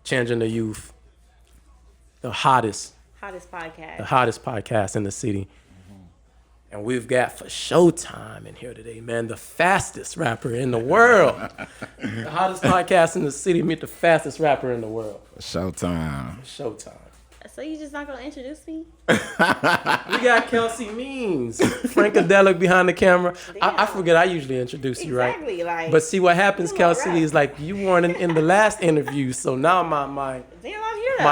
Changing the Youth, the hottest podcast in the city. And we've got For Showtime in here today, man. The fastest rapper in the world. The hottest podcast in the city meet the fastest rapper in the world. Showtime. Showtime. So you just not gonna introduce me? We got Kelsey Means, Frankadelic behind the camera. I forget I usually introduce you, right? Exactly, like. But see what happens, Kelsey, is like you weren't in the last interview, so now my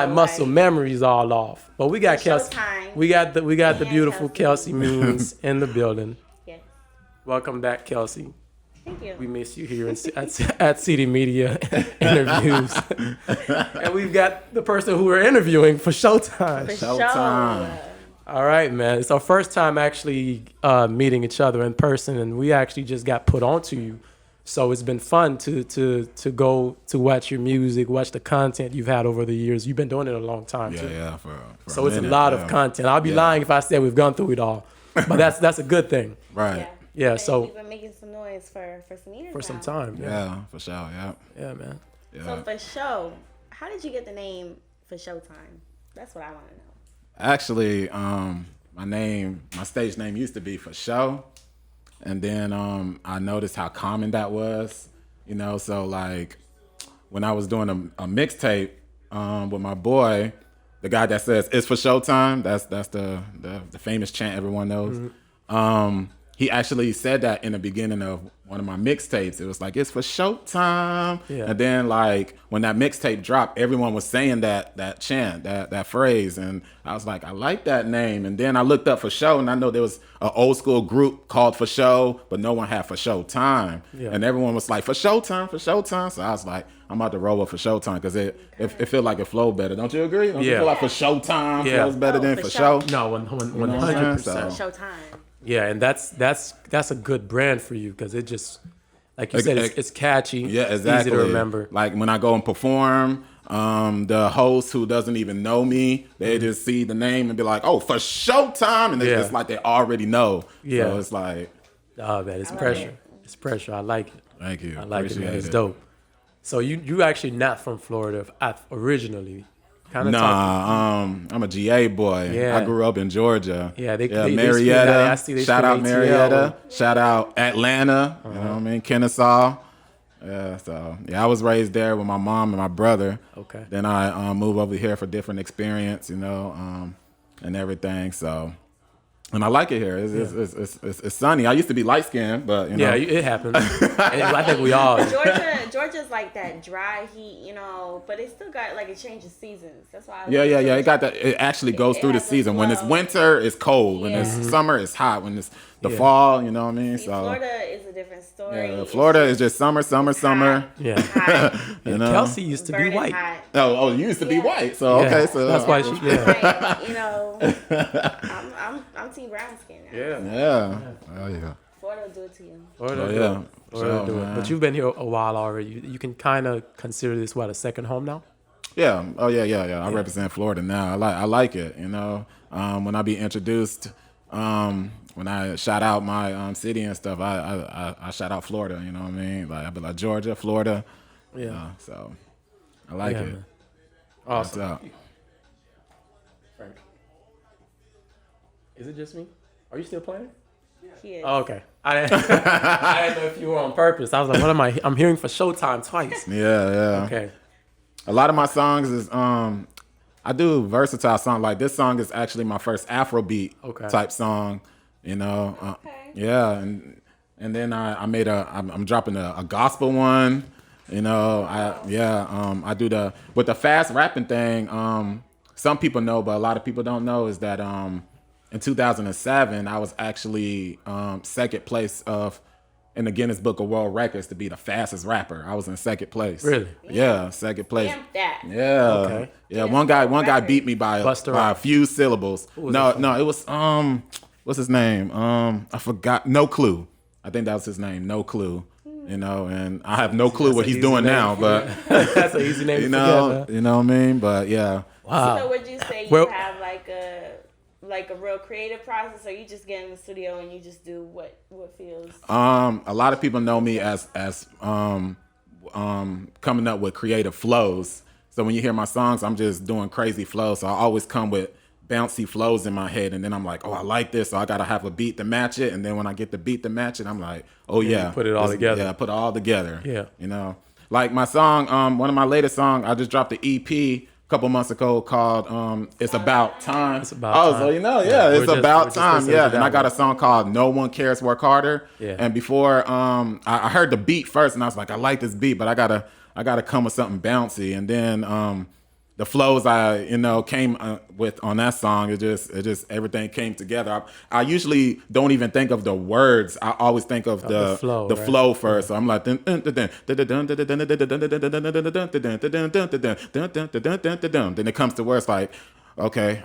muscle memory is all off. But we got Kelsey. We got the beautiful Kelsey Means in the building. Yes. Welcome back, Kelsey. Thank you. We miss you here at CD Media interviews. And we've got the person who we're interviewing for Showtime. Showtime. All right, man. It's our first time actually meeting each other in person, and we actually just got put onto you. So it's been fun to go to watch your music, watch the content you've had over the years. You've been doing it a long time, too. Yeah, for so it's a lot of content. I'll be lying if I said we've gone through it all, but that's a good thing. Right. Yeah. So we've been making some noise for some years for now. some time. Yeah, for sure. Yeah. Yeah, man. Yeah. So for show, how did you get the name For Showtime? That's what I want to know. Actually, my stage name used to be For Show, and then I noticed how common that was. So like when I was doing a mixtape with my boy, the guy that says "It's for Showtime," that's the famous chant everyone knows. Mm-hmm. He actually said that in the beginning of one of my mixtapes. It was like, "It's for Showtime." Yeah. And then like when that mixtape dropped, everyone was saying that chant, that phrase. And I was like, I like that name. And then I looked up For Show, and I know there was an old school group called For Show, but no one had For Showtime. Yeah. And everyone was like, For Showtime, For Showtime. So I was like, I'm about to roll with For Showtime because it feel like it flowed better. Don't you agree? Don't you feel like For Showtime flows better than For Show? No, 100%. Showtime. Yeah, and that's a good brand for you because it just, like you said, it's catchy. Yeah, exactly. Easy to remember. Like when I go and perform, the host who doesn't even know me, they just see the name and be like, "Oh, For Showtime," and it's like they already know. Yeah. So it's like, oh man, it's pressure. It's pressure. I like it. Thank you. I like it, man. It's it. dope. So you actually not from Florida originally. I'm a GA boy. Yeah. I grew up in Georgia. Yeah, they Marietta. Shout out ATL. Marietta. Shout out Atlanta. You know what I mean? Kennesaw. Yeah, so I was raised there with my mom and my brother. Okay. Then I moved over here for different experience, and everything. So. And I like it here. It's sunny. I used to be light skinned, but yeah, it happens. I think we all. Georgia's like that dry heat, but it still got like a change of seasons. That's why. Yeah. It got that. It actually goes through the season. When it's winter, it's cold. When it's summer, it's hot. When it's the fall, you know what I mean. So Florida is a different story. Yeah, Florida is just summer. Yeah. Kelsey used to be white. Hot. Oh, you used to be white. So okay, so that's why she. I'm team brown skin now. Yeah. Oh yeah. Florida will do it to you. Florida do it. But you've been here a while already. You can kind of consider this a second home now. Yeah. Oh yeah. I represent Florida now. I like it. When I be introduced, when I shout out my city and stuff, I shout out Florida. You know what I mean? Like I be like Georgia, Florida. Yeah. So I like it. Man. Awesome. Frank. Is it just me? Are you still playing? He is. Oh, okay. I didn't know if you were on purpose. I was like, what am I? I'm hearing For Showtime twice. Yeah. Okay. A lot of my songs is I do versatile songs. Like this song is actually my first Afrobeat type song. Okay. Yeah, and then I made I'm dropping a gospel one. I do with the fast rapping thing. Some people know, but a lot of people don't know is that in 2007 I was actually second place in the Guinness Book of World Records to be the fastest rapper. I was in second place. Really? Yeah, second place. Damn that. Yeah. Okay. Yeah. One guy beat me by a few syllables. No, it was what's his name? I forgot. No Clue. I think that was his name. No Clue. And I have no clue what he's doing now, but that's an easy name. You know what I mean? But yeah. Wow. So would you say you have like a real creative process, or you just get in the studio and you just do what feels? A lot of people know me as coming up with creative flows. So when you hear my songs, I'm just doing crazy flows. So I always come with bouncy flows in my head, and then I'm like, oh, I like this, so I gotta have a beat to match it. And then when I get the beat to match it, I'm like, oh yeah, put it all together. Yeah, put it all together. Yeah, you know, like my song, one of my latest songs, I just dropped the EP a couple months ago called "It's About Time." It's about time. So it's about time. Yeah, and I got a song called "No One Cares Work Harder." Yeah, and before I heard the beat first, and I was like, I like this beat, but I gotta come with something bouncy, and then the flows I came with on that song, it just everything came together. I usually don't even think of the words. I always think of the flow first. So I'm like, then it comes to words like, okay.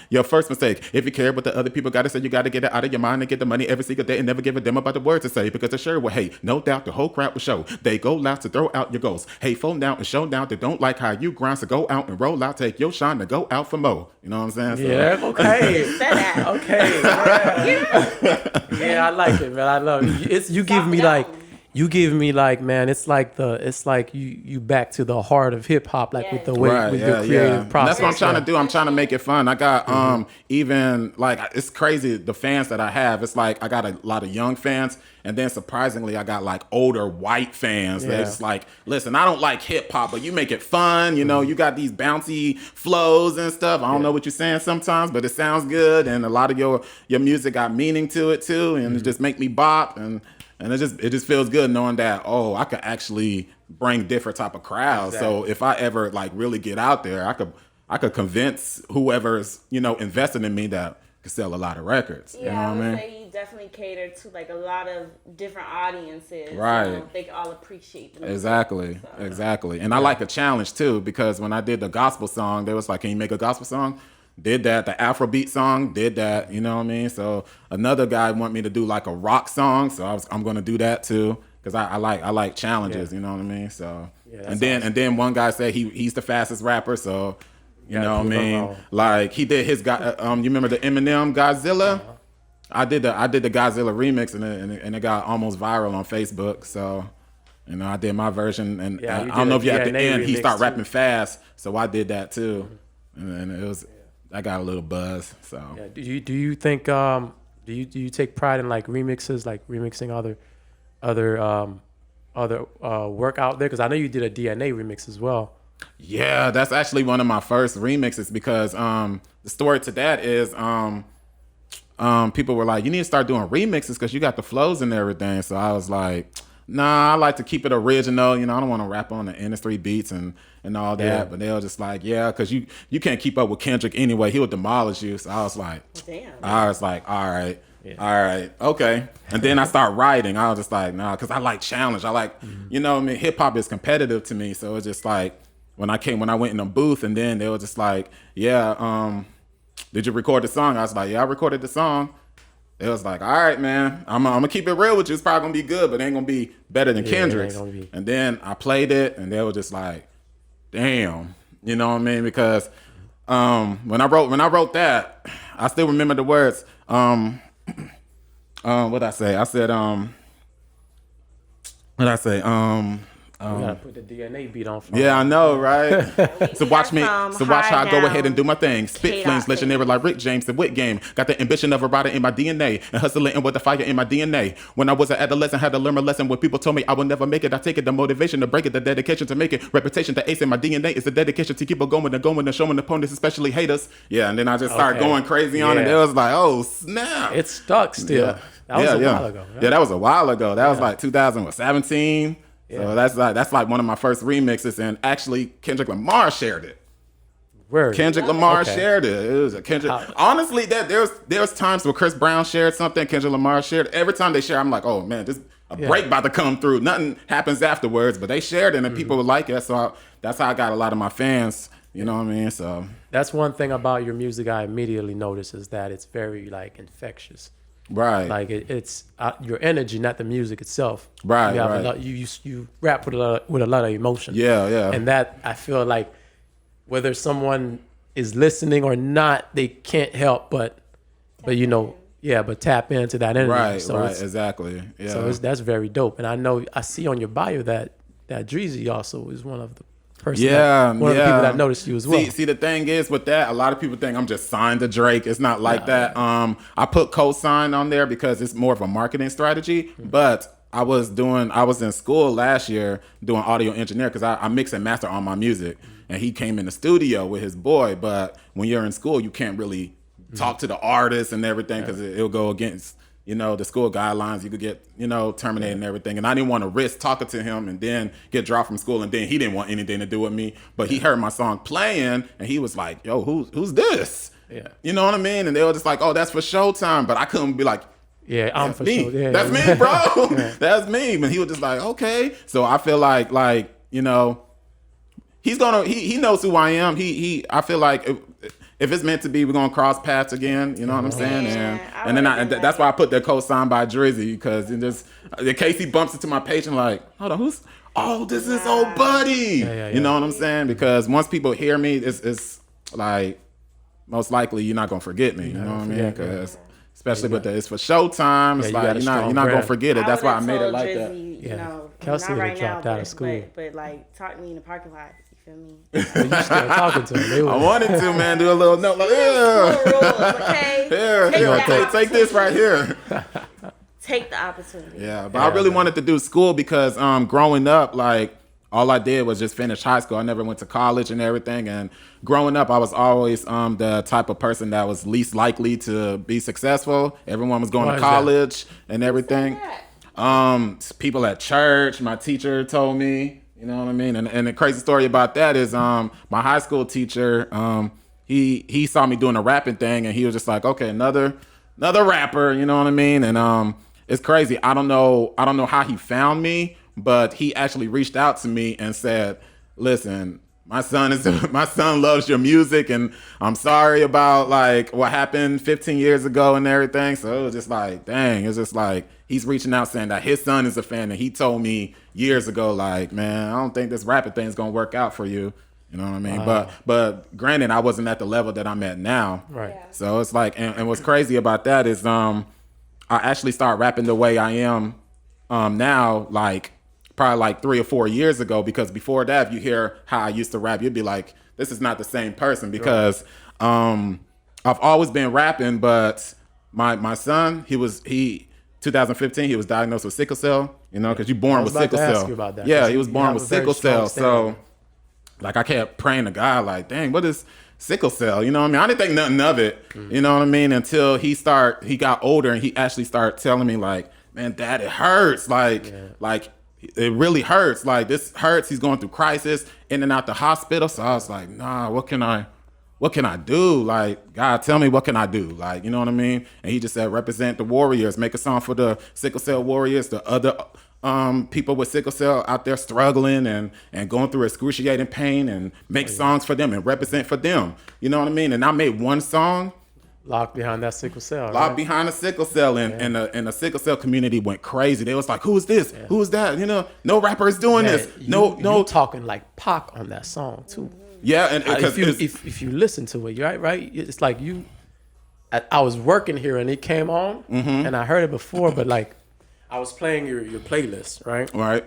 Your first mistake. If you care what the other people got to say, you got to get it out of your mind and get the money every single day and never give a damn about the words to say, because the sure will hate. No doubt the whole crowd will show. They go loud to throw out your goals. Hey, phone down and show down. They don't like how you grind, so go out and roll out. Take your shine to go out for more. You know what I'm saying? Yeah. Okay. Okay. Yeah, I like it, man. I love it. You give me like, man, it's like you back to the heart of hip hop, like with the way with your creative process. And that's what I'm trying to do. I'm trying to make it fun. I got even like, it's crazy the fans that I have. It's like I got a lot of young fans, and then surprisingly I got like older white fans. They're just like, listen, I don't like hip hop, but you make it fun. You know, you got these bouncy flows and stuff. I don't know what you're saying sometimes, but it sounds good, and a lot of your music got meaning to it too, and it just make me bop. And it just feels good knowing that, I could actually bring different type of crowds. Exactly. So if I ever like really get out there, I could convince whoever's invested in me that could sell a lot of records. Yeah, you know I what would I mean? say you definitely cater to like a lot of different audiences. Right. They all appreciate the music. Exactly. And I like a challenge too, because when I did the gospel song, they was like, can you make a gospel song? Did that. The Afrobeat song, did that. You know what I mean? So another guy want me to do like a rock song, so I'm going to do that too, because I like challenges. You know what I mean? So and then one guy said he's the fastest rapper. So you know what I mean? Like he did his guy. You remember the Eminem Godzilla? Uh-huh. I did the Godzilla remix, and it got almost viral on Facebook. So I did my version, and I don't know if at the end he started rapping fast, so I did that too, and it was. I got a little buzz. So do you think do you take pride in like remixes, like remixing other work out there? Because I know you did a DNA remix as well. Yeah, that's actually one of my first remixes, because the story to that is people were like, you need to start doing remixes because you got the flows and everything. So I was like, nah, I like to keep it original. I don't want to rap on the industry beats and all that. Yeah. But they were just like, yeah, because you can't keep up with Kendrick anyway. He'll demolish you. So I was like, damn. I was like, all right. Yeah. All right, okay. And then I start writing. I was just like, nah, because I like challenge. I like, hip hop is competitive to me. So it's just like when I went in the booth, and then they were just like, yeah, did you record the song? I was like, yeah, I recorded the song. It was like, all right, man, I'm gonna keep it real with you. It's probably gonna be good, but it ain't gonna be better than Kendrick's. And then I played it, and they were just like, damn, you know what I mean? Because when I wrote that, I still remember the words. What I say? I said, what I say? We gotta put the DNA beat on. Yeah, I know, right? So watch how I go ahead and do my thing. Spit flames, legendary like Rick James, the wit game. Got the ambition of a rider in my DNA, and hustling and with the fire in my DNA. When I was an adolescent, had to learn a lesson. When people told me I would never make it, I take it. The motivation to break it, the dedication to make it, reputation to ace in my DNA is the dedication to keep it going and showing opponents, especially haters. Yeah, and then I just started going crazy on it. It was like, oh snap! It stuck still. Yeah. That was a while ago. Right? Yeah, that was a while ago. That was like 2017. Yeah. So that's like one of my first remixes, and actually Kendrick Lamar shared it. Word. Kendrick Lamar shared it. It was a Kendrick. Honestly, that there's times where Chris Brown shared something, Kendrick Lamar shared it. Every time they share, I'm like, oh man, this a break about to come through. Nothing happens afterwards, but they shared it, and people would like it. So that's how I got a lot of my fans. You know what I mean? So that's one thing about your music I immediately notice is that it's very like infectious. Right. Like it's your energy, not the music itself. Right. You have you rap with a lot of emotion. Yeah. And that I feel like whether someone is listening or not, they can't help but tap into that energy. Right. Exactly. Yeah. So that's very dope. And I see on your bio that Dreezy also is one of the person. Yeah, one of the people that noticed you as well. See, the thing is with that, a lot of people think I'm just signed to Drake. It's not like that. I put co-sign on there because it's more of a marketing strategy. But I was in school last year doing audio engineer because I mix and master all my music. And he came in the studio with his boy. But when you're in school, you can't really talk to the artist and everything because it'll go against, the school guidelines. You could get, terminated and everything. And I didn't want to risk talking to him and then get dropped from school. And then he didn't want anything to do with me. But he heard my song playing and he was like, yo, who's this? Yeah. You know what I mean? And they were just like, oh, that's for Showtime. But I couldn't be like, yeah, I'm for me. sure. Yeah, that's me, bro. That's me. And he was just like, okay. So I feel like, he's he knows who I am. I feel like if it's meant to be, we're gonna cross paths again. You know what I'm saying? And that's why I put the co-sign by Drizzy because in case he bumps into my page and like, hold on, this is old buddy. You know what I'm saying? Because once people hear me, it's like most likely you're not gonna forget me. You know what I mean? Because especially with it's for Showtime. It's like you're not gonna forget it. That's why I made it like that. Kelsey not right dropped out of school, but like talk to me in the parking lot. You feel me? You still talking to him? I wanted to, man. Do a little note like, take this right here. Take the opportunity. Yeah, but I really wanted to do school because growing up, like all I did was just finish high school. I never went to college and everything. And growing up, I was always the type of person that was least likely to be successful. Everyone was going to college and everything. People at church, my teacher told me, you know what I mean? And the crazy story about that is my high school teacher, he saw me doing a rapping thing and he was just like, okay, another rapper, you know what I mean? And it's crazy. I don't know how he found me, but he actually reached out to me and said, listen, my son loves your music and I'm sorry about like what happened 15 years ago and everything. So it was just like, dang, it's just like he's reaching out saying that his son is a fan and he told me years ago, like, man, I don't think this rapping thing is gonna work out for you. You know what I mean? But granted, I wasn't at the level that I'm at now. Right. Yeah. So it's like, and what's crazy about that is I actually started rapping the way I am now, like probably like 3 or 4 years ago, because before that, if you hear how I used to rap, you'd be like, this is not the same person because I've always been rapping, but my son, 2015, he was diagnosed with sickle cell, because you're born with sickle cell. Yeah, he was born with sickle cell. So like I kept praying to God, like, dang, what is sickle cell? You know what I mean? I didn't think nothing of it, you know what I mean? Until he got older and he actually started telling me like, man, Dad, it hurts. Like it really hurts. Like this hurts. He's going through crisis, in and out the hospital. So I was like, nah, what can I do? Like, God, tell me, what can I do? Like, you know what I mean? And he just said, represent the warriors, make a song for the sickle cell warriors, the other people with sickle cell out there struggling and going through excruciating pain, and make songs for them and represent for them. You know what I mean? And I made one song. Locked behind that sickle cell. Locked behind the sickle cell, and the sickle cell community went crazy. They was like, "Who is this? Who is that?" No rapper is doing this. No, talking like Pac on that song too. Yeah, and if you listen to it, you're right. It's like I was working here and it came on, and I heard it before, but like I was playing your playlist, right? Right.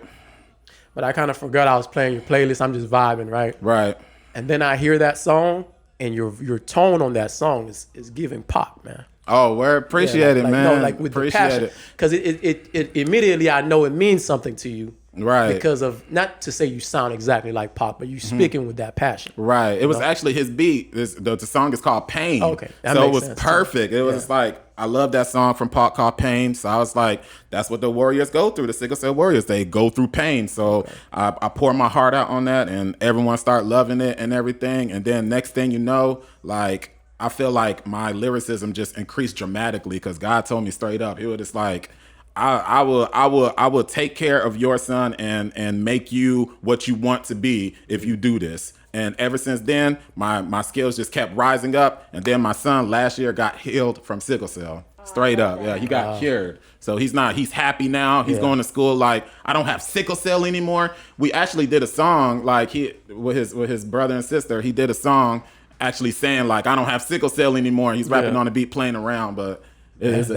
But I kind of forgot I was playing your playlist. I'm just vibing, right? Right. And then I hear that song. And your tone on that song is giving Pac, man. Oh, word, appreciate it, man. No, like with appreciate the passion, because it immediately I know it means something to you, right? Because of, not to say you sound exactly like Pac, but you speaking with that passion, right? It was actually his beat. The song is called Pain. Okay, so it was perfect. It was like, I love that song from Pac called Pain. So I was like, that's what the warriors go through. The sickle cell warriors, they go through pain. So I pour my heart out on that, and everyone start loving it and everything. And then next thing you know, like, I feel like my lyricism just increased dramatically because God told me straight up. He was just like, I will take care of your son and make you what you want to be if you do this. And ever since then, my skills just kept rising up. And then my son last year got healed from sickle cell. Straight up. Yeah, he got cured. So he's happy now. He's going to school like, I don't have sickle cell anymore. We actually did a song like with his brother and sister. He did a song actually saying like, I don't have sickle cell anymore. He's rapping on the beat, playing around, but it's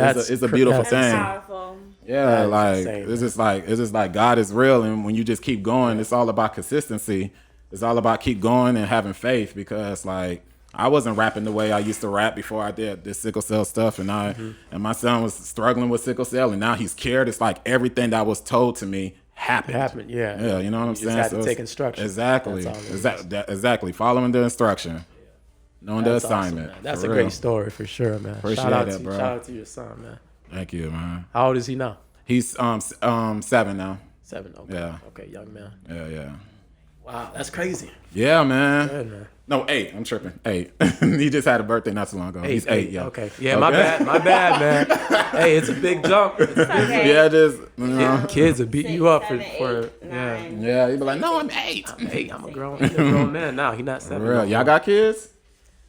a beautiful thing. Powerful. Yeah, like insane, it's just like God is real, and when you just keep going, it's all about consistency. it's all about keep going and having faith, because like I wasn't rapping the way I used to rap before I did this sickle cell stuff, and and my son was struggling with sickle cell, and now he's cured. It's like everything that was told to me happened. Yeah, you know what I'm saying? Just had to take instructions. Exactly, exactly. Following the instruction, knowing the assignment. Awesome, that's a great story for sure, man. Appreciate shout out that, to bro. Shout out to your son, man. Thank you, man. How old is he now? He's 7 now. 7. Okay. Yeah. Okay, young man. Yeah. Wow, that's crazy. Yeah, man. Good, man. No, 8. I'm tripping. 8. He just had a birthday not too long ago. He's 8. Yeah. Okay. Yeah, my bad, man. Hey, it's a big jump. Okay. Yeah, just Kids will beat you up 6, 7, for 8, 9. yeah. He'd be like, no, I'm 8. I'm a grown man now. He not 7. For real. Y'all got kids?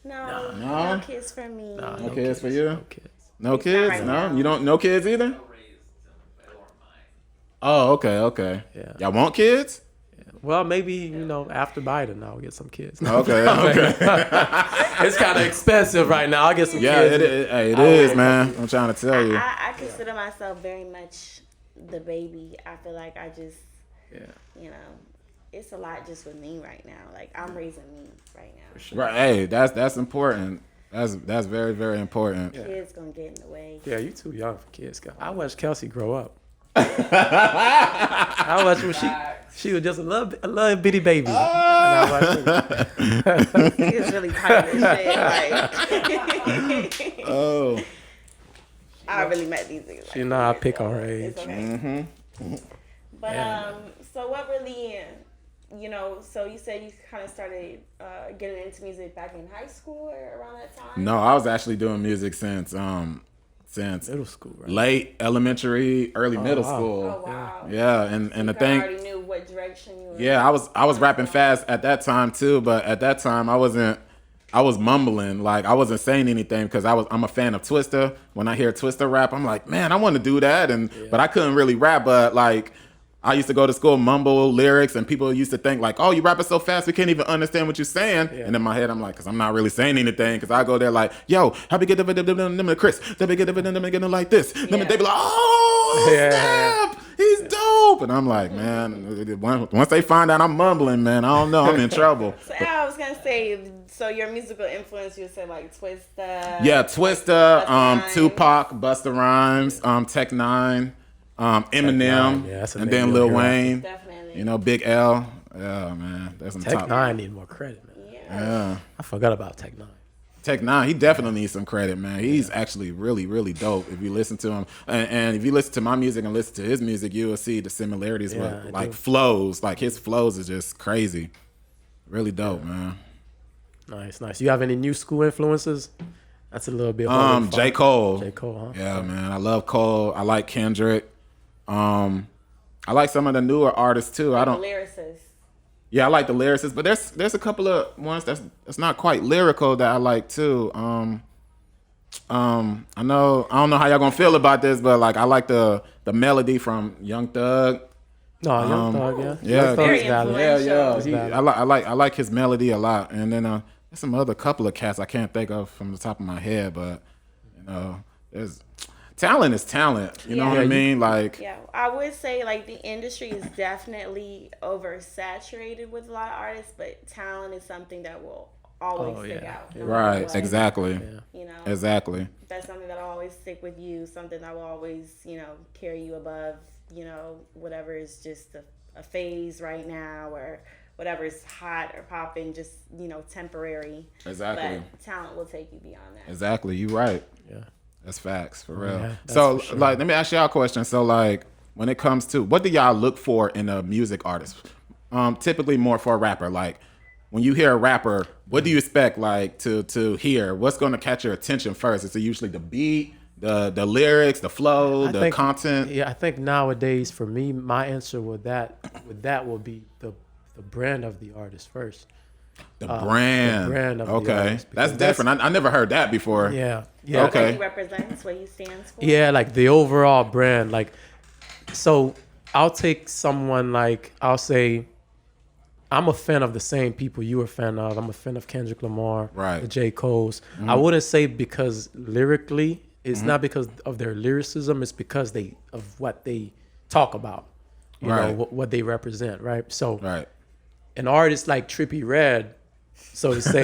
No kids for me. No kids for you? No kids. No kids? right No? now. You don't? No kids either? Oh, okay. Yeah. Y'all want kids? Well, maybe, after Biden, I'll get some kids. Okay. It's kind of expensive right now. I'll get some Yeah, kids. it is, man. I'm trying to tell you. I consider myself very much the baby. I feel like I just, it's a lot just with me right now. Like, I'm raising me right now. Sure. Right. Hey, that's important. That's very, very important. Kids gonna get in the way. Yeah, you too young for kids. I watched Kelsey grow up. I watched when she was just a little bitty baby. And I watched her. He is really tight as shit. Like, Oh. I really met these niggas. She know I pick on her age. It's okay. But so what really, so you said you kind of started getting into music back in high school or around that time? No, I was actually doing music since Middle school, right? late elementary, early middle wow. school. Oh wow. Yeah, and the You thing. already knew what direction you were. Yeah, I was rapping fast at that time too, but at that time I was mumbling, like I wasn't saying anything because I'm a fan of Twista. When I hear Twista rap, I'm like, man, I want to do that, but I couldn't really rap. But like, I used to go to school, mumble lyrics, and people used to think like, oh, you rapping so fast, we can't even understand what you're saying. Yeah. And in my head, I'm like, because I'm not really saying anything, because I go there like, yo, how we get the Chris, they be getting like this. They be like, oh, snap, he's dope. And I'm like, man, once they find out I'm mumbling, man, I don't know, I'm in trouble. So I was gonna say, so your musical influence, you said like Twista. Yeah, Twista, Tupac, Busta Rhymes, Tech Nine. Eminem, and then Lil Wayne, Definitely. Big L. Yeah, man, that's some Tech top. Nine need more credit, man. Yeah, I forgot about Tech Nine. Tech Nine, he definitely needs some credit, man. He's actually really, really dope. If you listen to him, and if you listen to my music and listen to his music, you will see the similarities with like flows. Like his flows is just crazy, really dope, man. Nice. You have any new school influences? That's a little bit. J. Cole. J. Cole, huh? Yeah, man, I love Cole. I like Kendrick. I like some of the newer artists too. I don't. Lyricists. Yeah, I like the lyricists, but there's a couple of ones that's not quite lyrical that I like too. I don't know how y'all gonna feel about this, but like I like the melody from Young Thug. No, Young Thug, yeah. Yeah, Very yeah. influential. I like his melody a lot, and then there's some other couple of cats I can't think of from the top of my head, but there's. Talent is talent. You know what I mean? Like, yeah, I would say like the industry is definitely oversaturated with a lot of artists, but talent is something that will always stick out. No right? matter what. Exactly. Yeah. Exactly. That's something that will always stick with you. Something that will always, carry you above, whatever is just a phase right now or whatever is hot or popping, just temporary. Exactly. But talent will take you beyond that. Exactly. You right. Yeah. That's facts, for real. Yeah, so, for sure. like, let me ask y'all a question. So, like, when it comes to, what do y'all look for in a music artist? Typically more for a rapper. Like, when you hear a rapper, what do you expect, like, to hear? What's going to catch your attention first? Is it usually the beat, the lyrics, the flow, the content? Yeah, I think nowadays, for me, my answer with that will be the brand of the artist first. The brand of the artist, that's different. I never heard that before. Yeah. Okay. What he represents, what he stands for. Yeah, like the overall brand. Like, so I'll take someone like, I'll say, I'm a fan of the same people you were a fan of. I'm a fan of Kendrick Lamar, right? The J. Cole's. Mm-hmm. I wouldn't say because lyrically, it's not because of their lyricism. It's because of what they talk about. You know, what they represent, right? So. Right. an artist like Trippie Redd, so to say,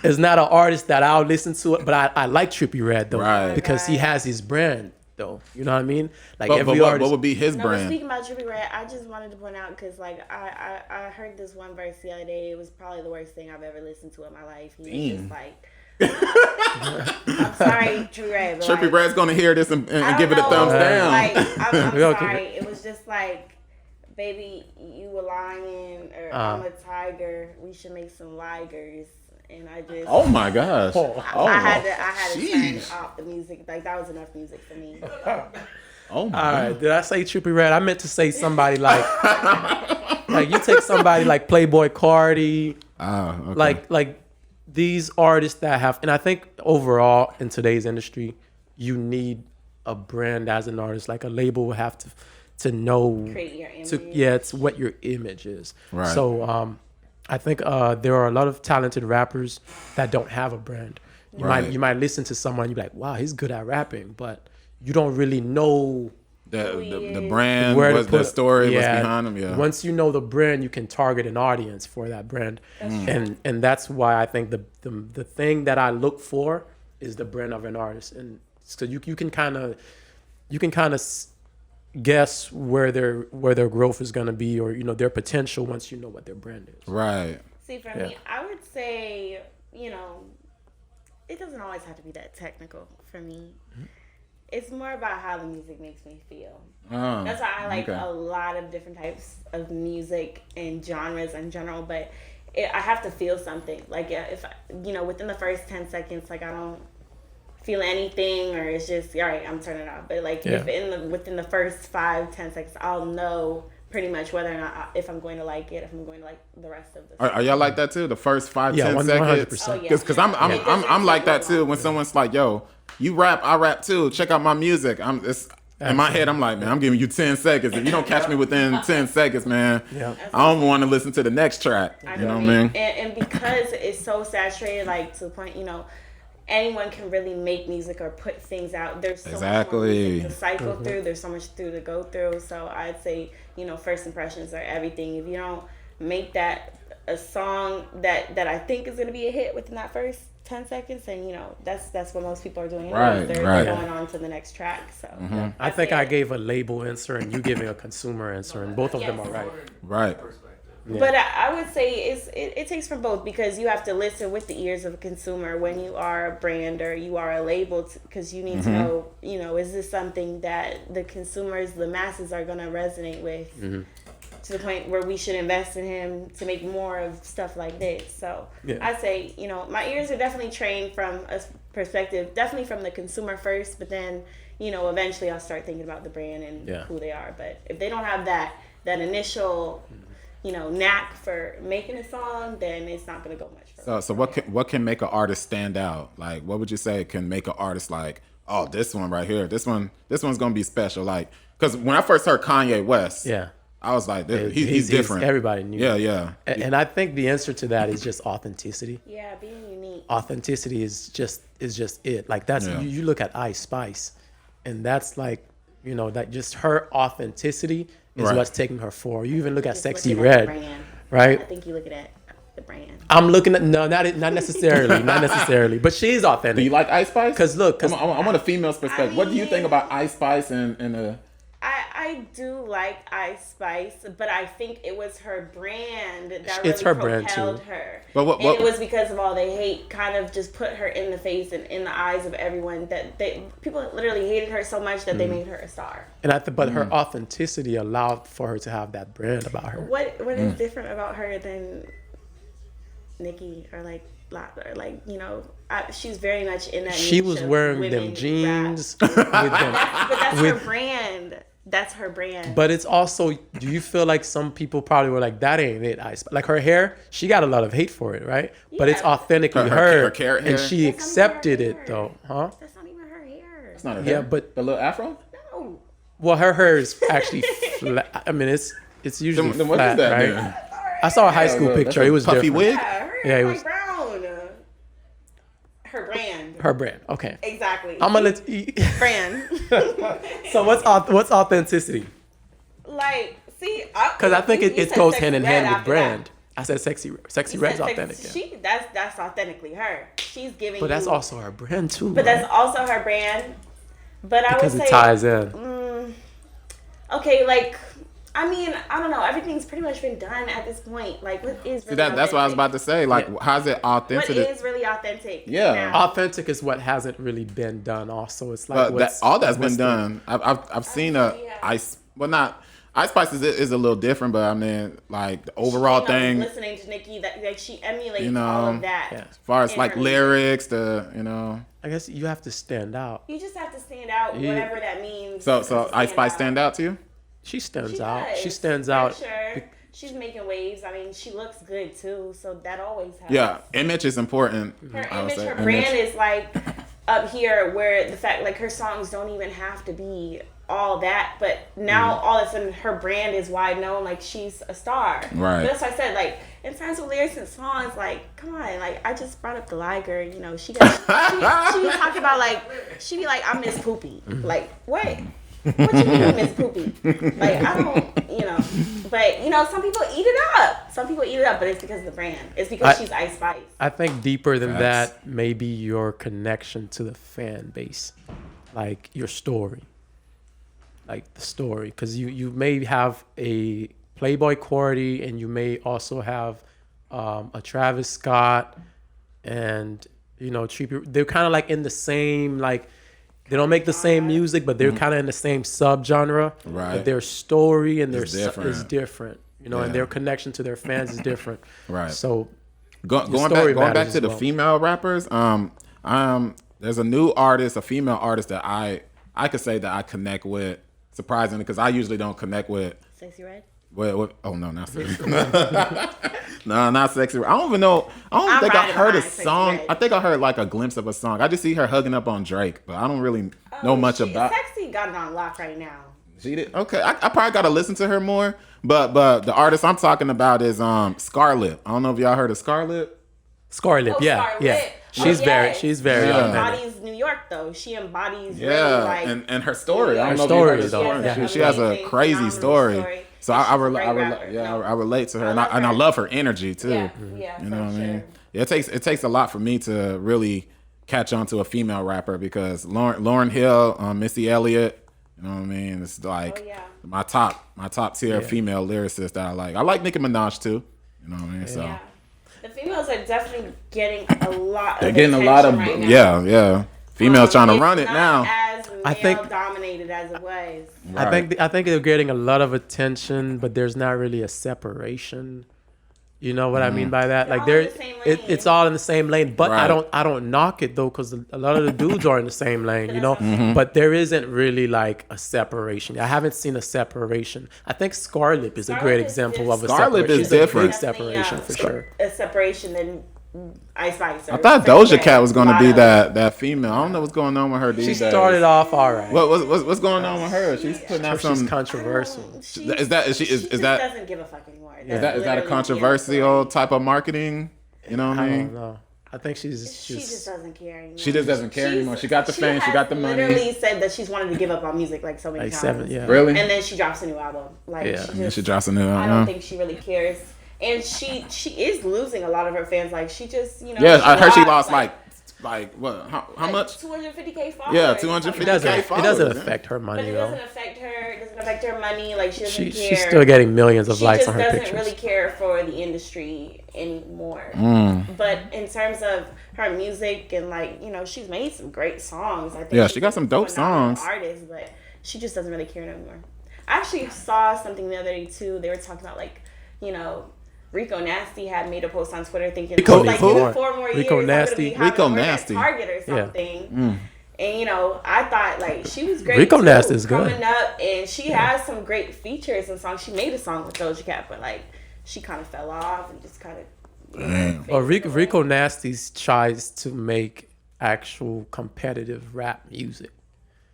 is not an artist that I'll listen to. But I like Trippie Redd though, Right. because he has his brand though. You know what I mean? Like But every what artist. would be his No, but brand? speaking about Trippie Redd, I just wanted to point out because like I heard this one verse the other day. It was probably the worst thing I've ever listened to in my life. He was just like, I'm sorry, Trippie Redd. But Trippie like, Redd's gonna hear this and give it a know, thumbs down. Like, I'm We okay. sorry. It was just like, baby, you a lion or I'm a tiger. We should make some ligers. And I just, Oh my gosh! I had to turn Jeez. off the music. Like that was enough music for me. Oh my All god! right, did I say Trippie Redd? I meant to say somebody like, like you take somebody like Playboy Cardi, Okay. like these artists that have, and I think overall in today's industry, you need a brand as an artist. Like a label will have to know Create your image. it's what your image is. Right. So I think there are a lot of talented rappers that don't have a brand. You might listen to someone, you be like, wow, he's good at rapping, but you don't really know the brand, where to what's the put story, what's behind them. Yeah. Once you know the brand, you can target an audience for that brand, and that's why I think the thing that I look for is the brand of an artist, and so you can kind of guess where their growth is going to be, or their potential once you know what their brand is. Right. See, for me, I would say, it doesn't always have to be that technical for me. It's more about how the music makes me feel. Oh, That's why I like okay. a lot of different types of music and genres in general, but I have to feel something. Like if, within the first 10 seconds, like I don't feel anything, or it's just, all right, I'm turning it off. But like within the first 5-10 seconds, I'll know pretty much whether or not if I'm going to like it, if I'm going to like the rest of the song. Are y'all like that too? The first 5-10 seconds. 100%. Oh, yeah. Because I'm like that too. When someone's like, "Yo, you rap, I rap too. Check out my music." In my head, I'm like, man, I'm giving you 10 seconds. If you don't catch me within 10 seconds, man, I don't want to listen to the next track. You know what I mean? And because it's so saturated, like to the point, anyone can really make music or put things out. There's so much more music to cycle through. There's so much to go through. So I'd say, first impressions are everything. If you don't make that a song that I think is going to be a hit within that first 10 seconds, and that's what most people are doing. Right, They're going on to the next track. So I think I gave a label answer and you giving a consumer answer, and both of them are right. Right. Yeah. But I would say it takes from both, because you have to listen with the ears of a consumer when you are a brand or you are a label, because you need to know, is this something that the consumers, the masses are going to resonate with to the point where we should invest in him to make more of stuff like this. So I say, my ears are definitely trained from a perspective, definitely from the consumer first, but then, eventually I'll start thinking about the brand and who they are. But if they don't have that initial knack for making a song, then it's not going to go much further. So what can make an artist stand out? Like, what would you say can make an artist like, oh, this one right here, this one's gonna be special? Like, because when I first heard Kanye West, I was like, he's different. Everybody knew. Yeah. And I think the answer to that is just authenticity. Yeah, being unique. Authenticity is just it. Like that's you look at Ice Spice, and that's like that just her authenticity is what's taking her forward. You even look at Sexy Red, right? I think you look at the brand. I'm looking at not necessarily, but she's authentic. Do you like Ice Spice? Because look, I want a female's perspective. What do you think about Ice Spice and I do like Ice Spice, but I think it was her brand that It's really her brand, propelled too. her. But what- and it was because of all the hate, kind of just put her in the face and in the eyes of everyone. That people literally hated her so much that they made her a star. and but her authenticity allowed for her to have that brand about her. What is different about her than Nicki or she's very much in that. She niche was of wearing women them rap. jeans with them. But that's her brand. That's her brand. But it's also, do you feel like some people probably were like, that ain't it, Ice? Like her hair, she got a lot of hate for it, right? But it's authentically her her, carrot and hair? she That's not even accepted her it hair. though, huh? That's not even her hair. it's not her Yeah, hair? but- the little afro? No. Well, her hair is actually flat. I mean, it's usually Then what is flat, that? right? Then? I saw a high school That's picture. a It was puffy different. wig? Yeah, her Yeah, hair it like was- brown. Her brand. Her brand. Okay. Exactly. I'm gonna let you. brand. So what's authenticity? Like, See, because I think it goes hand in hand with brand. That. I said sexy red's authentic. That's authentically her. She's giving. But that's also her brand too. But that's also her brand. But I would say because it ties in. Okay, like. I mean, I don't know. Everything's pretty much been done at this point. Like, what is really that's what I was about to say. Like, how's it authentic? What is really authentic? Yeah, now? Authentic is what hasn't really been done. Also, it's like all that's been done. I've seen Ice. Well, not Ice Spice is a little different, but I mean, like the overall thing. Listening to Nicki, that like she emulates all of that. Yeah. As far as like lyrics, I guess you have to stand out. You just have to stand out, whatever that means. So Ice Spice stand out to you? She stands out. She stands out. Sure. She's making waves. I mean, she looks good too, so that always helps. Yeah, image is important. Her image, her brand is like up here, where the fact like her songs don't even have to be all that, but now all of a sudden her brand is wide known. Like she's a star. Right. But that's why I said like in terms of lyrics and songs, like come on, like I just brought up the Liger. You know, she was talking about like she be like I miss Poopy. Like what? What you mean Miss Poopy? Like I don't, but some people eat it up. Some people eat it up, but it's because of the brand. It's because she's Ice Spice. I think deeper than that, maybe your connection to the fan base, like your story, like the story, because you may have a Playboy Cardi, and you may also have a Travis Scott, and they're kind of like in the same like. They don't make the same music, but they're kind of in the same subgenre. Right. But their story and their is different. And their connection to their fans is different. Right. So going back to the female rappers, there's a new artist, a female artist that I could say that I connect with, surprisingly, because I usually don't connect with. Sexy Red? Oh no, not Sexy Red. No, not Sexy Red. I don't even know. I don't think I heard a song. I think I heard like a glimpse of a song. I just see her hugging up on Drake, but I don't really know much about. Sexy got it on lock right now. She did. Okay, I probably got to listen to her more. But the artist I'm talking about is Scarlett. I don't know if y'all heard of Scarlett. Scarlett, yeah. She's very. She embodies New York though. She embodies really like and her story. I don't know story, if you heard the story. She has a crazy story. So I relate to her, and I love her energy too. Yeah, you know what I mean. Yeah, it takes a lot for me to really catch on to a female rapper because Lauryn Hill, Missy Elliott, you know what I mean. It's like my top tier female lyricist that I like. I like Nicki Minaj too. You know what I mean. So the females are definitely getting a lot. They're getting a lot of right now. Females trying to run it now. As male dominated as it was. Right. I think they're getting a lot of attention, but there's not really a separation. You know what I mean by that? Like it's all in the same lane. But I don't knock it though, because a lot of the dudes are in the same lane. But there isn't really like a separation. I haven't seen a separation. I think Scarlett is a great example of a separation. Scarlett is different. Separation for sure. A separation than Ice Spice. I thought Doja Cat was going to be that female. I don't know what's going on with her these days. She started off all right. What's going on with her? She's putting out some. She's controversial. She doesn't give a fuck anymore. Is that a controversial type of marketing? You know what I mean? I don't know. I think she just doesn't care anymore. She just doesn't care anymore. She got the fame. She got the money. She literally said that she's wanted to give up on music like so many times. Really? And then she drops a new album. She drops a new album. I don't think she really cares. And she is losing a lot of her fans. Like she just I heard she lost like what? How much? 250K followers. Yeah, 250K followers. It doesn't affect her money. But it doesn't affect her. It doesn't affect her money. Like she doesn't care. She's still getting millions of likes on her pictures. She just doesn't really care for the industry anymore. But in terms of her music and she's made some great songs. I think she got some dope songs. Artist, but she just doesn't really care anymore. I actually saw something the other day too. They were talking about Rico Nasty had made a post on Twitter thinking Rico 4 more years Rico Nasty at Target or something. And I thought she was great. Rico Nasty is good. Coming up, and she has some great features and songs. She made a song with Doja Cat, but she kind of fell off and just kind of. Well, Rico Nasty tries to make actual competitive rap music.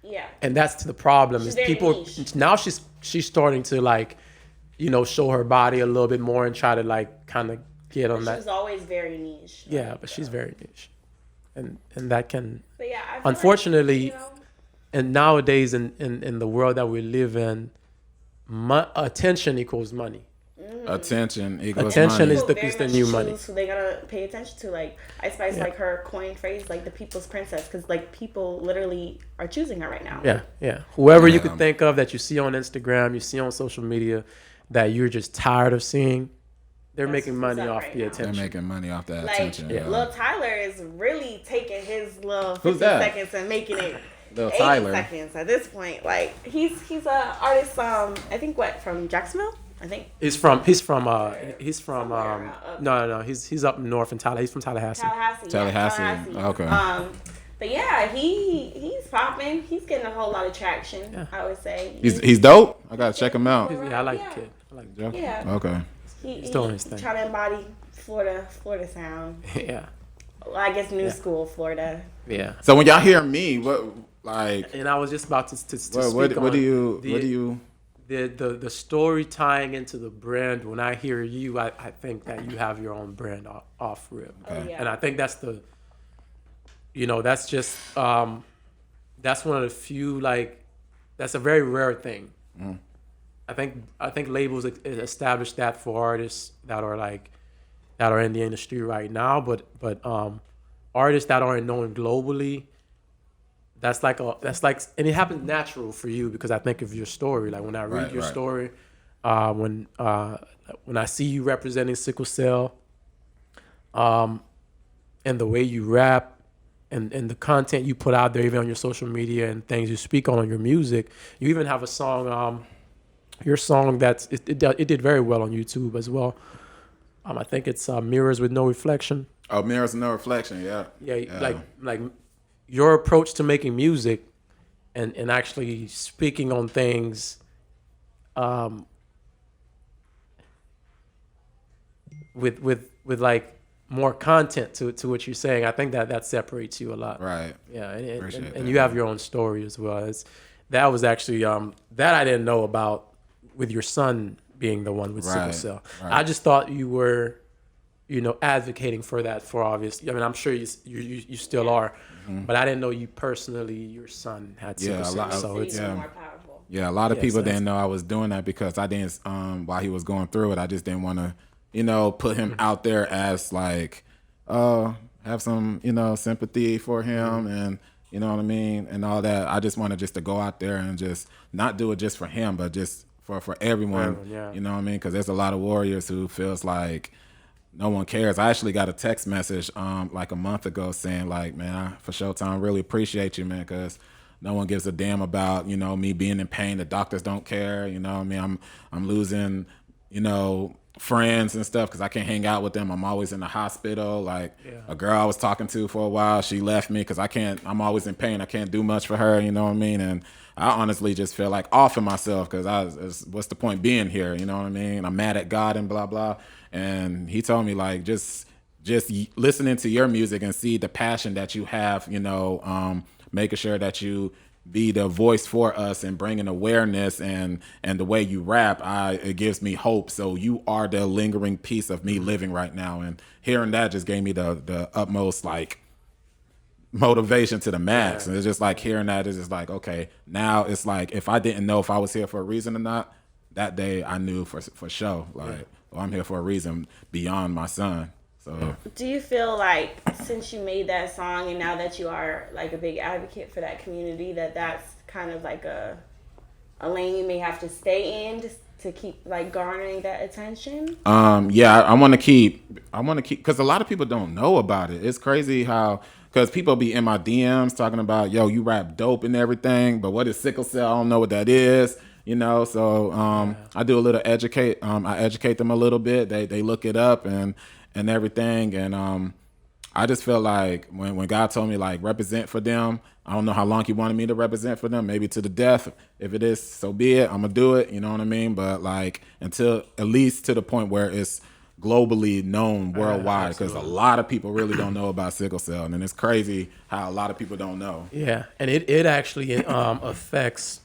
Yeah. And that's the problem. Is people niche. Now she's starting to show her body a little bit more and try to kind of get on that. She was always very niche. Yeah, but she's very niche, and that can. But yeah, unfortunately, and nowadays in the world that we live in, attention equals money. Attention equals Attention money. is the new money. Who they gotta pay attention to. Like Ice Spice, like her coin phrase, like the people's princess, because like people literally are choosing her right now. Yeah. Whoever you could think of that you see on Instagram, you see on social media, that you're just tired of seeing, they're making money off the attention. They're making money off that like, attention. Yeah. Lil Tyler is really taking his little 50 seconds and making it Lil 80 Tyler. seconds at this point. Like he's a artist. I think from Jacksonville. I think he's from no he's up north in Tallahassee. He's from Tallahassee. Tallahassee. Okay. But yeah, he's popping. He's getting a whole lot of traction. Yeah. I would say he's dope. I gotta check him out. I like the kid. I like the kid. Yeah. Okay. He's doing his thing. Trying to embody Florida sound. Yeah. Well, I guess new school Florida. Yeah. So when y'all hear me, what like? And I was just about to speak what on do you? The story tying into the brand. When I hear you, I think that you have your own brand off rip. Okay. Oh, yeah. And I think that's that's just that's one of the few, like, that's a very rare thing. Mm. I think labels establish that for artists that are in the industry right now, but artists that aren't known globally, that's like and it happens natural for you because I think of your story. Like when I read your story, when I see you representing Sickle Cell, and the way you rap, and the content you put out there, even on your social media and things you speak on your music. You even have a song, your song it did very well on YouTube as well. I think it's Mirrors with No Reflection. Oh, Mirrors with No Reflection, yeah. Yeah. Like your approach to making music and actually speaking on things with like more content to what you're saying. I think that separates you a lot. Right. Yeah, and you have your own story as well. That was actually that I didn't know about with your son being the one with sickle cell. Right. I just thought you were, advocating for that for obvious. I mean, I'm sure you still are, but I didn't know you personally. Your son had sickle cell, so it's more powerful. Yeah, a lot of people didn't know I was doing that because I didn't. While he was going through it, I just didn't want to, put him out there as like, have some, sympathy for him and. You know what I mean? And all that. I just wanted to go out there and just not do it just for him, but just for everyone. Yeah. You know what I mean? Because there's a lot of warriors who feels like no one cares. I actually got a text message like a month ago saying like, man, for Showtime, really appreciate you, man, because no one gives a damn about, me being in pain. The doctors don't care. You know what I mean? I'm losing, friends and stuff because I can't hang out with them. I'm always in the hospital. Like a girl I was talking to for a while, she left me because I'm always in pain. I can't do much for her, you know what I mean? And I honestly just feel like off of myself because what's the point being here, you know what I mean? I'm mad at God and blah, blah. And he told me like, just listening to your music and see the passion that you have, making sure that you be the voice for us and bringing awareness and the way you rap, it gives me hope. So you are the lingering piece of me living right now. And hearing that just gave me the utmost like motivation to the max. And it's just like hearing that is just like, okay, now it's like if I didn't know if I was here for a reason or not, that day I knew for sure. Like, well, I'm here for a reason beyond my son. So do you feel like since you made that song and now that you are like a big advocate for that community, that's kind of like a lane you may have to stay in just to keep like garnering that attention? Yeah, I want to keep because a lot of people don't know about it. It's crazy how because people be in my DMs talking about, yo, you rap dope and everything, but what is sickle cell? I don't know what that is. So I do a little I educate them a little bit. They look it up and everything. And I just feel like when God told me like represent for them, I don't know how long he wanted me to represent for them, maybe to the death. If it is, so be it. I'm gonna do it. You know what I mean? But like until at least to the point where it's globally known worldwide, because a lot of people really don't know about sickle cell, and it's crazy how a lot of people don't know. Yeah, and it actually affects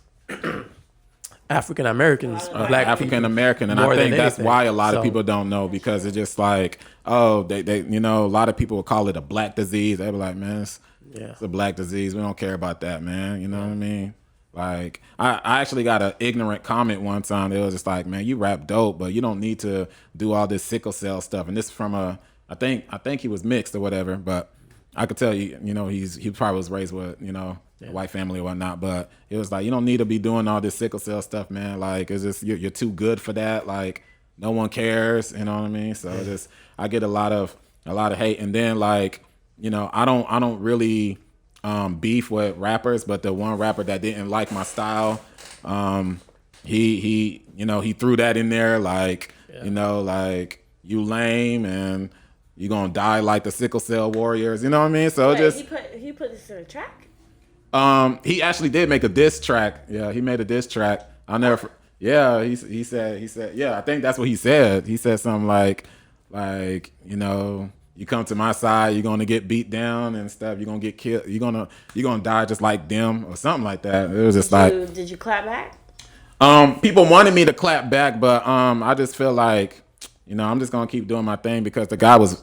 African Americans, Black African American, and I think that's why a lot of people don't know, because it's just like, oh, they a lot of people will call it a black disease. They be like, man, it's a black disease. We don't care about that, man. You know what I mean? Like I actually got an ignorant comment one time. It was just like, man, you rap dope, but you don't need to do all this sickle cell stuff. And this from I think he was mixed or whatever, but I could tell you, he probably was raised with, a white family or whatnot. But it was like, you don't need to be doing all this sickle cell stuff, man. Like it's just you're too good for that. Like no one cares, you know what I mean? So just I get a lot of hate, and then like, I don't really beef with rappers, but the one rapper that didn't like my style, he threw that in there, like, like you lame and you gonna die like the sickle cell warriors, you know what I mean? So Wait, he put this in a track. He actually did make a diss track. Yeah, he made a diss track. I'll never. Yeah, he said. Yeah, I think that's what he said. He said something like, you come to my side, you're gonna get beat down and stuff. You're gonna get killed. You're gonna die just like them or something like that. It was just Did you clap back? People wanted me to clap back, but I just feel like, I'm just gonna keep doing my thing because the guy was,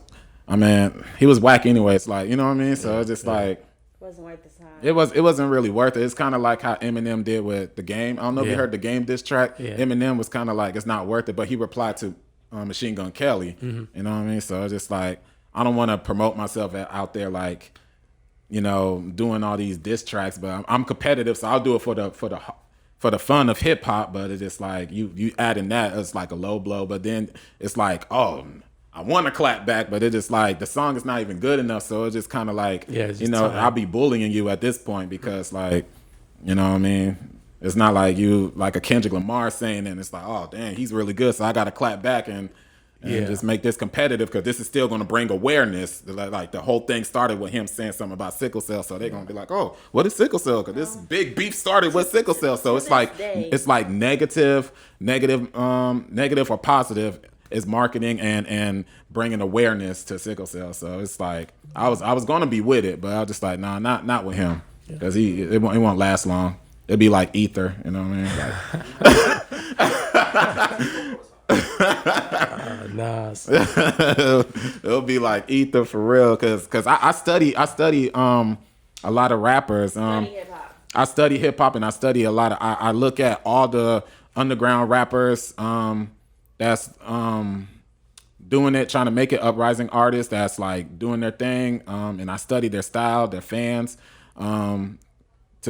he was whack anyway. It's like, you know what I mean? So it's just like. It wasn't worth the time. It wasn't really worth it. It's kind of like how Eminem did with The Game. I don't know if you heard The Game diss track. Yeah. Eminem was kind of like, it's not worth it, but he replied to Machine Gun Kelly. Mm-hmm. You know what I mean? So it's just like, I don't want to promote myself out there like, doing all these diss tracks, but I'm competitive, so I'll do it for the fun of hip hop. But it's just like you adding that, it's like a low blow. But then it's like, oh, I want to clap back, but it's just like the song is not even good enough. So it's just kind of like, I'll be bullying you at this point because like, you know what I mean? It's not like you like a Kendrick Lamar saying, and it's like, oh, dang, he's really good, so I got to clap back and just make this competitive because this is still going to bring awareness. Like the whole thing started with him saying something about sickle cell, so they're going to be like, oh, what is sickle cell? Because this big beef started with sickle cell. So it's like negative or positive is marketing and bringing awareness to sickle cell. So it's like I was going to be with it, but I was just like, nah, not with him because it won't last long. It'd be like ether, you know what I mean? Nice. It'll be like ether for real, cause I study a lot of rappers. I study hip hop and I study a lot of. I look at all the underground rappers that's doing it, trying to make it, uprising artists that's like doing their thing, and I study their style, their fans. To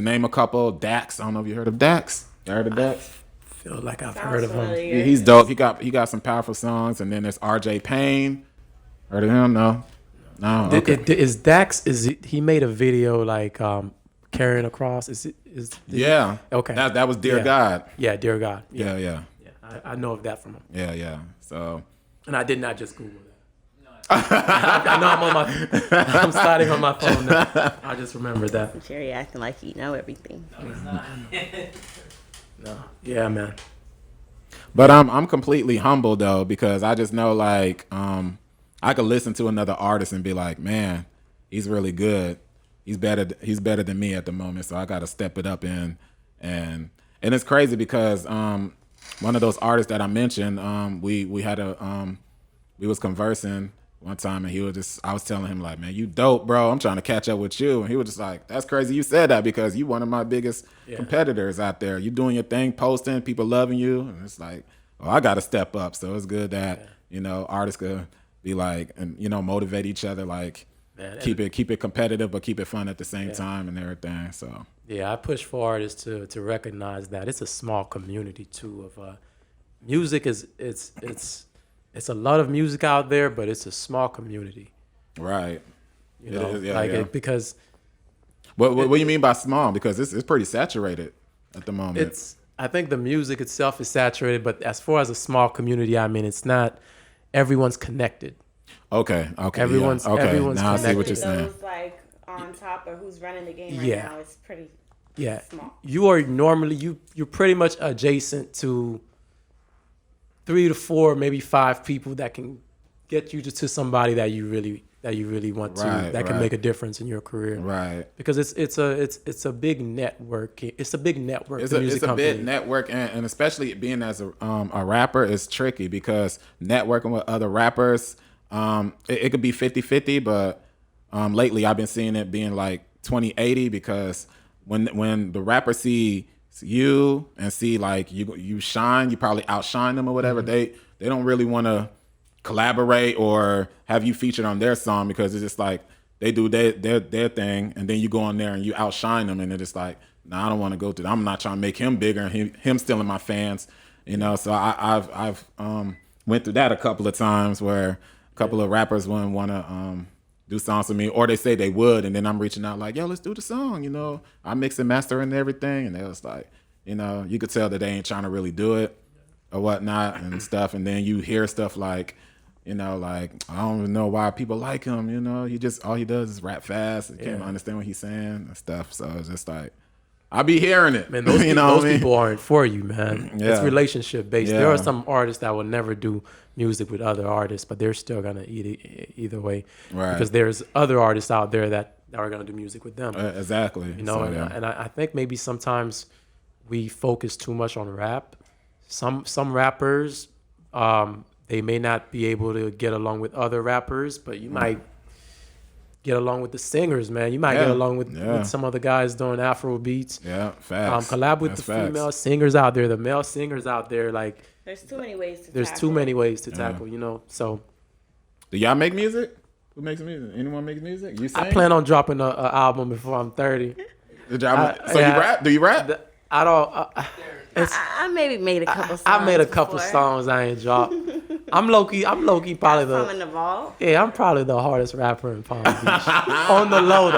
name a couple, Dax. I don't know if you heard of Dax. You heard of Dax? Feel like I've heard of him. Yeah, he's dope. He got some powerful songs, and then there's RJ Payne. Heard of him? No. Okay. Is Dax? He made a video like carrying a cross? Yeah. Okay. That was Dear God. Yeah, Dear God. Yeah. I know of that from him. Yeah. So. And I did not just Google that. I know I'm starting on my phone now. I just remembered that. Jerry acting like you know everything. No, he's not. No. Yeah, man. But I'm completely humble though, because I just know like I could listen to another artist and be like, man, he's really good. He's better than me at the moment, so I got to step it up and it's crazy because one of those artists that I mentioned, we was conversing one time, and I was telling him like, man, you dope, bro. I'm trying to catch up with you. And he was just like, that's crazy you said that because you one of my biggest competitors out there. You doing your thing, posting, people loving you. And it's like, I got to step up. So it's good that, artists could be like, and, motivate each other, like keep it competitive, but keep it fun at the same time and everything. So. Yeah, I push for artists to recognize that it's a small community too of music it's a lot of music out there, but it's a small community. Right. Because. What do you mean by small? Because it's pretty saturated at the moment. I think the music itself is saturated, but as far as a small community, I mean, it's not. Everyone's connected. Okay. Everyone's now connected. I see what you're saying. Those like on top of who's running the game right now is pretty. Small. You are normally you're pretty much adjacent to 3 to 4, maybe 5 people that can get you to somebody that you really want to that can make a difference in your career. Right. Because it's a big network. It's a big network. It's a big network, and especially being as a rapper is tricky because networking with other rappers, it could be 50-50, but lately I've been seeing it being like 20-80 because when the rapper see you and see like you shine, you probably outshine them or whatever. They don't really want to collaborate or have you featured on their song because it's just like they do their thing, and then you go on there and you outshine them, and it's just like, nah, I don't want to go through that. I'm not trying to make him bigger and him stealing my fans, you know. So I've went through that a couple of times where a couple of rappers wouldn't want to do songs with me, or they say they would, and then I'm reaching out like, yo, let's do the song, you know. I mix and master and everything, and they was like, you know, you could tell that they ain't trying to really do it or whatnot and stuff, and then you hear stuff like, you know, like, I don't even know why people like him, you know. He just, all he does is rap fast. You can't understand what he's saying and stuff. So it's just like, I be hearing it. Man, those, you know those people aren't for you, man. Yeah. It's relationship based. Yeah. There are some artists that will never do music with other artists, but they're still going to eat it either way. Right. Because there's other artists out there that are going to do music with them. Exactly. You know, so, and I think maybe sometimes we focus too much on rap. Some rappers, they may not be able to get along with other rappers, but you might get along with the singers, man. You might get along with some other guys doing Afro beats. Yeah, facts. Collab with That's the facts. female singers out there, the male singers out there. Like, there's too many ways to there's tackle too many it. ways to tackle, you know. So Do y'all make music? Who makes music? Anyone make music? You sing? I plan on dropping an album before I'm 30. So you rap? Do you rap? I don't. I maybe made a couple songs. I made a couple before. songs I ain't dropped. I'm low key probably Some in the the vault. I'm probably the hardest rapper in Palm Beach. On the low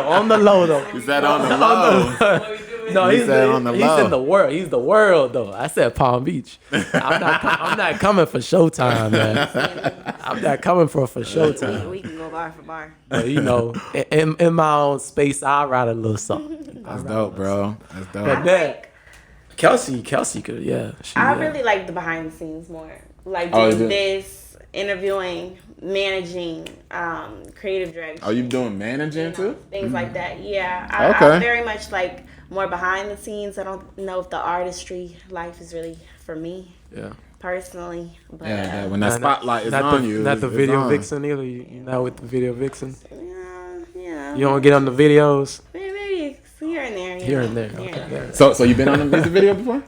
though. You said on the low. No, He he's said on the low. in the world. He's the world though. I said Palm Beach. I'm not coming for Showtime, man. I'm not coming for Showtime. We can go bar for bar. But, you know, in my own space, I'll write a little something. That's dope, bro. That's dope. But man, Kelsey could, yeah. I really like the behind the scenes more. Like Oh, doing is it? this, interviewing, managing, creative direction. Are you doing managing too? Things like that. Yeah. Okay. I'm very much like more behind the scenes. I don't know if the artistry life is really for me Yeah. personally. But Yeah, when that spotlight is not on the, you. Not the it's video on. vixen either. You not with the video vixen. yeah. You don't get on the videos Maybe here and there. here and there. Here Okay, and there. there. So you been on a music video before?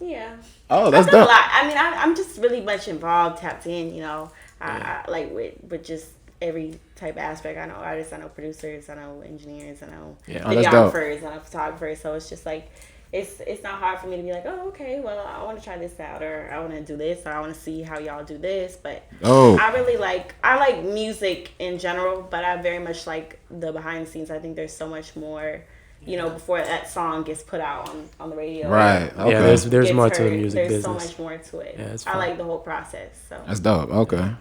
Yeah. Oh, that's I've done dope. a lot. I mean, I'm just really much involved, tapped in. You know, I like with just every type of aspect. I know artists, I know producers, I know engineers, I know Oh, that's dope. videographers, I know photographers. So it's just like it's not hard for me to be like, oh, okay, well, I want to try this out, or I want to do this, or I want to see how y'all do this. But I like music in general, but I very much like the behind the scenes. I think there's so much more. You know, before that song gets put out on the radio. Right. Okay. Yeah, there's Gets more to the heard. music There's business. so much more to it. Yeah, it's I fun. like the whole process. So That's dope. Okay.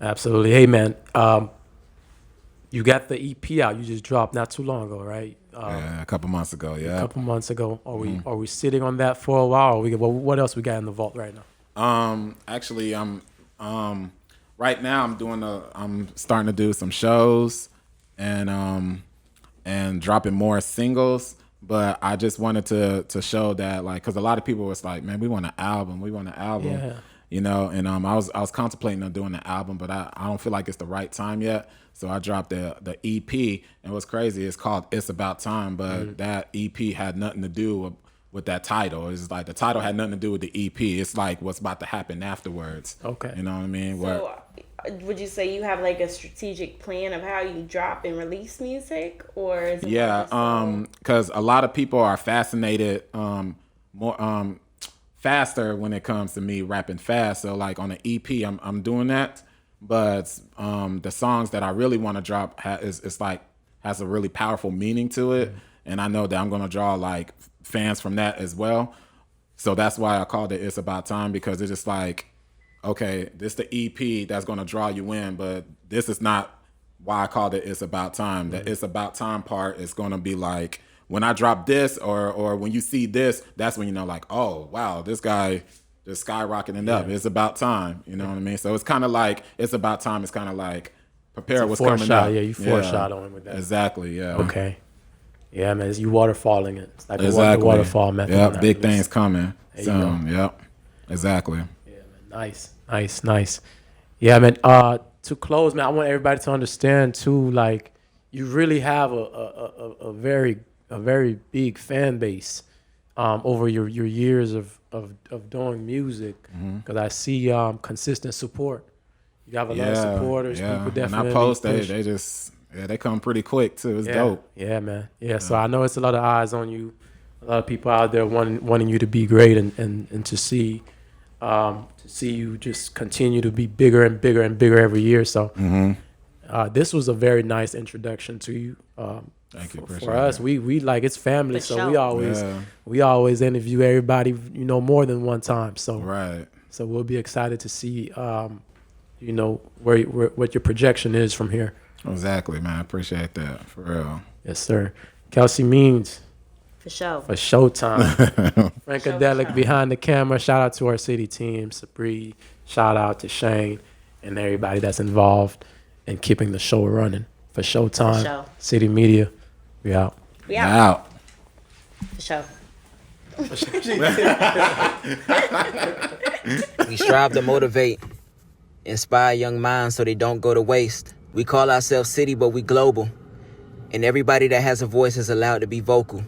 Absolutely. Hey man, you got the EP out. You just dropped not too long ago, right? Yeah, a couple months ago. Yeah. A couple months ago. Are we sitting on that for a while? What else we got in the vault right now? Actually, I'm right now I'm starting to do some shows and dropping more singles, but I just wanted to show that, like, because a lot of people was like, man, we want an album, Yeah. you know, and I was contemplating on doing the album, but I don't feel like it's the right time yet, so I dropped the EP, and what's crazy, it's called It's About Time, but that EP had nothing to do with that title. It's like the title had nothing to do with the EP. It's like what's about to happen afterwards. Okay. You know what I mean? So, would you say you have like a strategic plan of how you drop and release music, or is it because a lot of people are fascinated more faster when it comes to me rapping fast. So like on the EP, I'm doing that, but the songs that I really want to drop has a really powerful meaning to it, and I know that I'm gonna draw like fans from that as well. So that's why I called it It's About Time, because it's just like, okay, this the EP that's going to draw you in, but this is not why I called it It's About Time. The It's About Time part is going to be like, when I drop this or when you see this, that's when you know, like, oh, wow, this guy just skyrocketing up. It's about time. You know what I mean? So it's kind of like, It's About Time. It's kind of like, prepare what's coming up. Yeah, you foreshadowing with that. Exactly, yeah. Okay. Yeah, man, you waterfalling it. It's like Exactly. the waterfall method. Yep, big things coming. There So, you go. yep, exactly. Yeah, man. Nice. Yeah, man. To close, man, I want everybody to understand too. Like, you really have a very a very big fan base over your years of doing music, because I see consistent support. You have a lot of supporters. People definitely. When I post, they just they come pretty quick too. It's dope. Yeah, man. Yeah. So I know it's a lot of eyes on you. A lot of people out there wanting you to be great, and to see you just continue to be bigger and bigger and bigger every year. So this was a very nice introduction to you. Thank you. For us, we like, it's family, For so sure. we always interview everybody, more than one time. So Right. So we'll be excited to see where what your projection is from here. Exactly, man. I appreciate that, for real. Yes, sir. Kelsey Means. For sure. For Showtime. Frankadelic Showtime. behind the camera. Shout out to our city team, Sabri. Shout out to Shane and everybody that's involved in keeping the show running. For Showtime, For sure. City Media, we out. We out. Out. For sure. We strive to motivate, inspire young minds so they don't go to waste. We call ourselves city, but we global. And everybody that has a voice is allowed to be vocal.